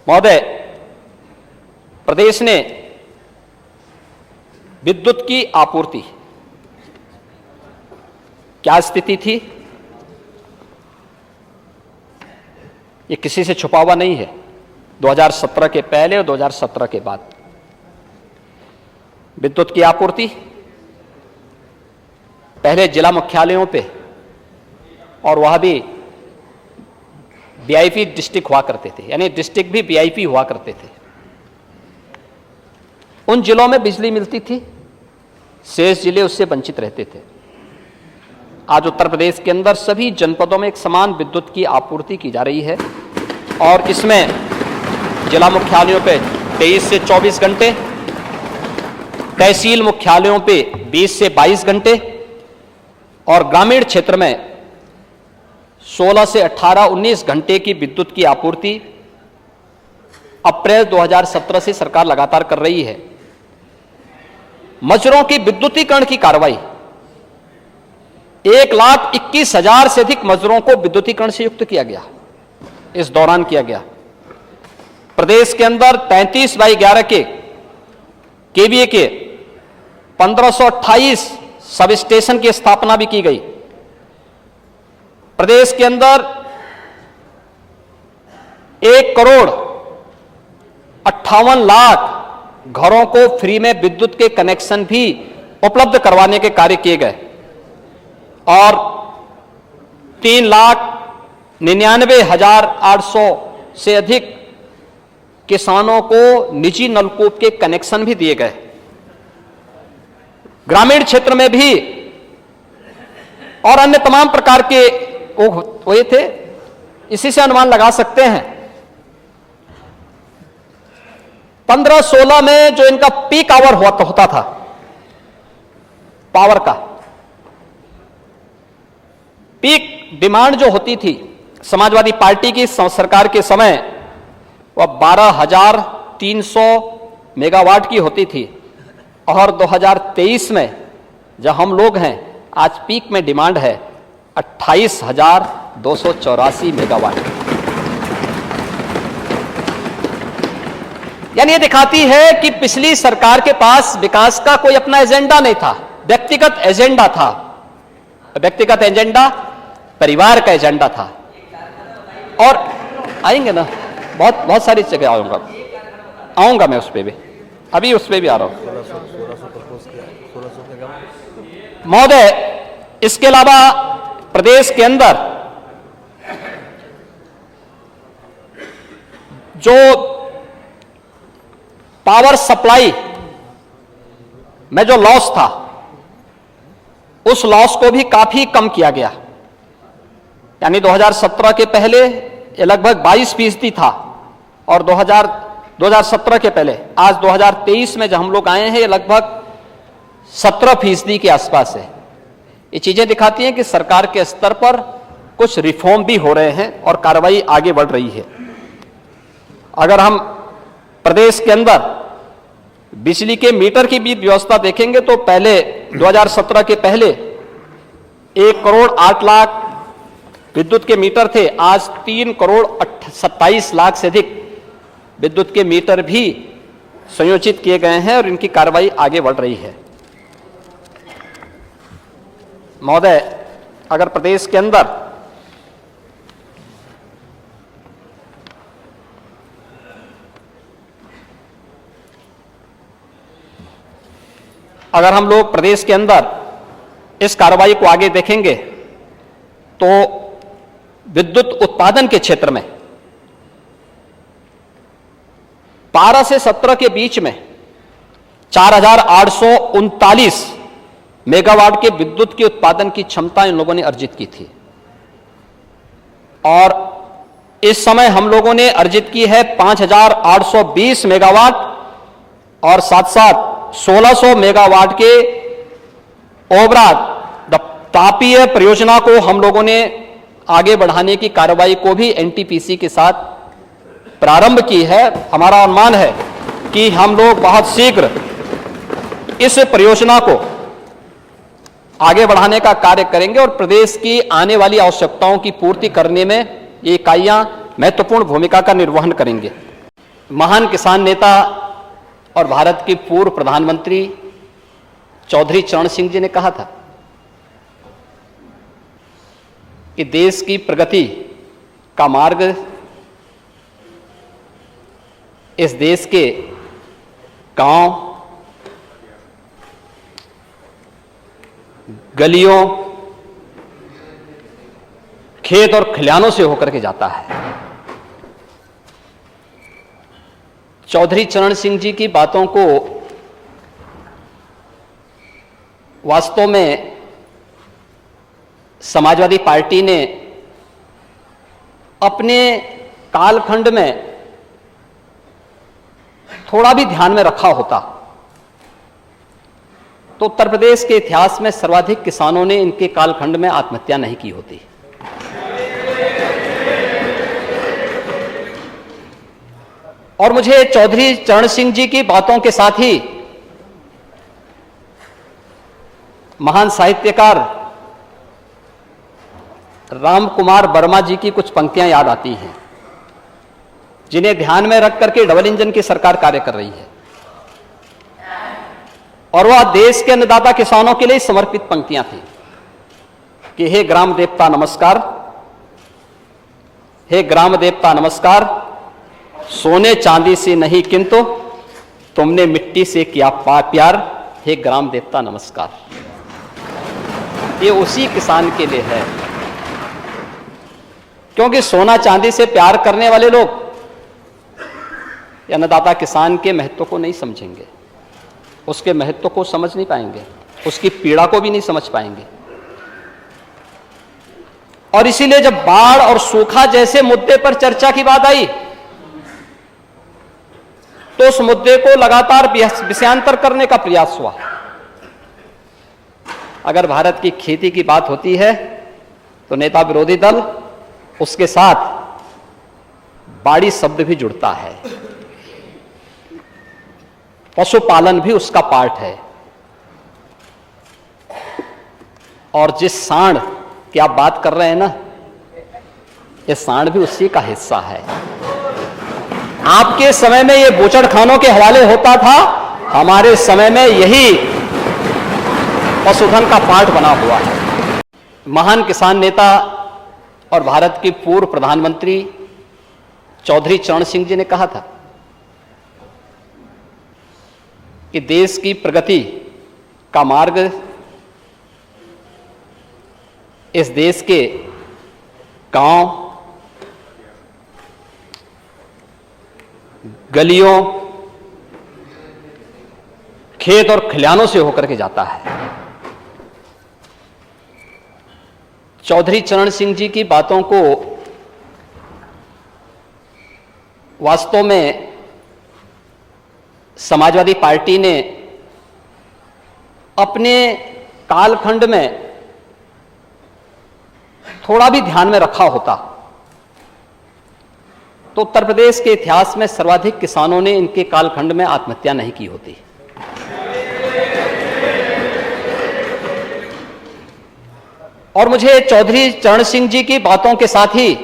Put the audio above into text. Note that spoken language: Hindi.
महोदय, प्रदेश ने विद्युत की आपूर्ति क्या स्थिति थी, ये किसी से छुपा हुआ नहीं है। 2017 के पहले और 2017 के बाद विद्युत की आपूर्ति पहले जिला मुख्यालयों पे, और वह भी वीआईपी डिस्ट्रिक्ट हुआ करते थे, यानी डिस्ट्रिक्ट भी वीआईपी हुआ करते थे। उन जिलों में बिजली मिलती थी, शेष जिले उससे वंचित रहते थे। आज उत्तर प्रदेश के अंदर सभी जनपदों में एक समान विद्युत की आपूर्ति की जा रही है, और इसमें जिला मुख्यालयों पे 23 से 24 घंटे, तहसील मुख्यालयों पे 20 से 22 घंटे, और ग्रामीण क्षेत्र में 16 से 18-19 घंटे की विद्युत की आपूर्ति अप्रैल 2017 से सरकार लगातार कर रही है। मजरों की विद्युतीकरण की कार्रवाई 1,21,000 से अधिक मजरों को विद्युतीकरण से युक्त किया गया, इस दौरान किया गया। प्रदेश के अंदर 33/11 के केवीए के 1528 सब स्टेशन की स्थापना भी की गई। प्रदेश के अंदर 1,58,00,000 घरों को फ्री में विद्युत के कनेक्शन भी उपलब्ध करवाने के कार्य किए गए, और 3,99,800 से अधिक किसानों को निजी नलकूप के कनेक्शन भी दिए गए। ग्रामीण क्षेत्र में भी और अन्य तमाम प्रकार के वो थे। इसी से अनुमान लगा सकते हैं 15-16 में जो इनका पीक आवर होता था पावर का, पीक डिमांड जो होती थी समाजवादी पार्टी की सरकार के समय, वह 12,300 मेगावाट की होती थी, और 2023 में जब हम लोग हैं, आज पीक में डिमांड है 28,284 मेगावाट। यानी ये दिखाती है कि पिछली सरकार के पास विकास का कोई अपना एजेंडा नहीं था, व्यक्तिगत एजेंडा था। व्यक्तिगत एजेंडा परिवार का एजेंडा था। और आएंगे ना, बहुत सारी जगह आऊंगा मैं उस पर भी, अभी उस पर भी आ रहा हूं महोदय। इसके अलावा प्रदेश के अंदर जो पावर सप्लाई में जो लॉस था, उस लॉस को भी काफी कम किया गया। यानी 2017 के पहले ये लगभग 22% था, और 2017 के पहले आज 2023 में जब हम लोग आए हैं, ये लगभग 17% के आसपास है। ये चीजें दिखाती हैं कि सरकार के स्तर पर कुछ रिफॉर्म भी हो रहे हैं और कार्रवाई आगे बढ़ रही है। अगर हम प्रदेश के अंदर बिजली के मीटर की भी व्यवस्था देखेंगे तो पहले 2017 के पहले 1,08,00,000 विद्युत के मीटर थे, आज 3,27,00,000 से अधिक विद्युत के मीटर भी संयोजित किए गए हैं, और इनकी कार्रवाई आगे बढ़ रही है। महोदय, अगर प्रदेश के अंदर हम लोग प्रदेश के अंदर इस कार्रवाई को आगे देखेंगे तो विद्युत उत्पादन के क्षेत्र में 12 से 17 के बीच में 4,839 मेगावाट के विद्युत के उत्पादन की क्षमता इन लोगों ने अर्जित की थी, और इस समय हम लोगों ने अर्जित की है 5,820 मेगावाट, और साथ साथ 1,600 मेगावाट के ओवरऑल तापीय परियोजना को हम लोगों ने आगे बढ़ाने की कार्रवाई को भी एनटीपीसी के साथ प्रारंभ की है। हमारा अनुमान है कि हम लोग बहुत शीघ्र इस परियोजना को आगे बढ़ाने का कार्य करेंगे, और प्रदेश की आने वाली आवश्यकताओं की पूर्ति करने में ये इकाइयां महत्वपूर्ण भूमिका का निर्वहन करेंगे। महान किसान नेता और भारत के पूर्व प्रधानमंत्री चौधरी चरण सिंह जी ने कहा था कि देश की प्रगति का मार्ग इस देश के गांव, गलियों, खेत और खलिहानों से होकर के जाता है। चौधरी चरण सिंह जी की बातों को वास्तव में समाजवादी पार्टी ने अपने कालखंड में थोड़ा भी ध्यान में रखा होता तो उत्तर प्रदेश के इतिहास में सर्वाधिक किसानों ने इनके कालखंड में आत्महत्या नहीं की होती। और मुझे चौधरी चरण सिंह जी की बातों के साथ ही महान साहित्यकार राम कुमार वर्मा जी की कुछ पंक्तियां याद आती हैं, जिन्हें ध्यान में रख करके डबल इंजन की सरकार कार्य कर रही है। और वह देश के अन्नदाता किसानों के लिए समर्पित पंक्तियां थी कि हे ग्राम देवता नमस्कार, हे ग्राम देवता नमस्कार, सोने चांदी से नहीं किंतु तुमने मिट्टी से किया प्यार, हे ग्राम देवता नमस्कार। ये उसी किसान के लिए है, क्योंकि सोना चांदी से प्यार करने वाले लोग अन्नदाता किसान के महत्व को नहीं समझेंगे, उसके महत्व को समझ नहीं पाएंगे, उसकी पीड़ा को भी नहीं समझ पाएंगे। और इसीलिए जब बाढ़ और सूखा जैसे मुद्दे पर चर्चा की बात आई तो उस मुद्दे को लगातार विषयांतर करने का प्रयास हुआ। अगर भारत की खेती की बात होती है तो नेता विरोधी दल उसके साथ बाड़ी शब्द भी जुड़ता है, पशुपालन भी उसका पार्ट है। और जिस सांड की आप बात कर रहे हैं ना, ये सांड भी उसी का हिस्सा है। आपके समय में ये बूचड़खानों के हवाले होता था, हमारे समय में यही पशुधन का पार्ट बना हुआ है। महान किसान नेता और भारत के पूर्व प्रधानमंत्री चौधरी चरण सिंह जी ने कहा था कि देश की प्रगति का मार्ग इस देश के गांव, गलियों, खेत और खलिहानों से होकर के जाता है। चौधरी चरण सिंह जी की बातों को वास्तव में समाजवादी पार्टी ने अपने कालखंड में थोड़ा भी ध्यान में रखा होता तो उत्तर प्रदेश के इतिहास में सर्वाधिक किसानों ने इनके कालखंड में आत्महत्या नहीं की होती। और मुझे चौधरी चरण सिंह जी की बातों के साथ ही